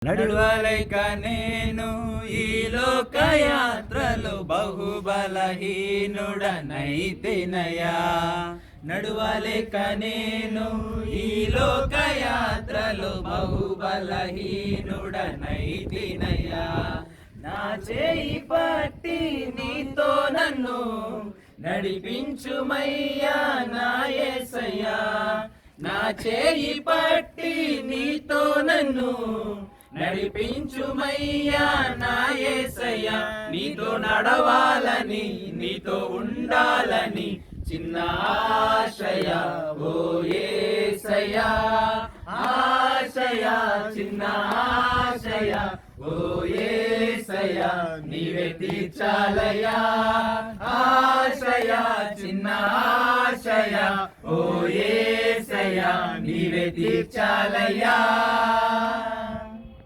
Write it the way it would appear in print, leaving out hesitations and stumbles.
నడువలేక నేను ఈ లోకయాత్రలో బహుబలహీనుడనైతినయా. నడువలేక నేను ఈ లోకయాత్రలో బహుబలహీనుడనైతినయా. నా చేయి పట్టి నీతో నన్ను నడిపించుమయ్యా నా యేసయ్యా. నా చేయి పట్టి నీతో నన్ను నడిపించుమయ్యా నా యేసయ్యా. నీతో నడవాలని నీతో ఉండాలని చిన్న ఆశయ ఓ యేసయ్యా. ఆశయ చిన్న ఆశయ ఓ యేసయ్యా. నీవే తీర్చాలయ్యా ఆశయ చిన్న ఆశయ ఓ యేసయ్యా. నీవే తీర్చాలయ్యా.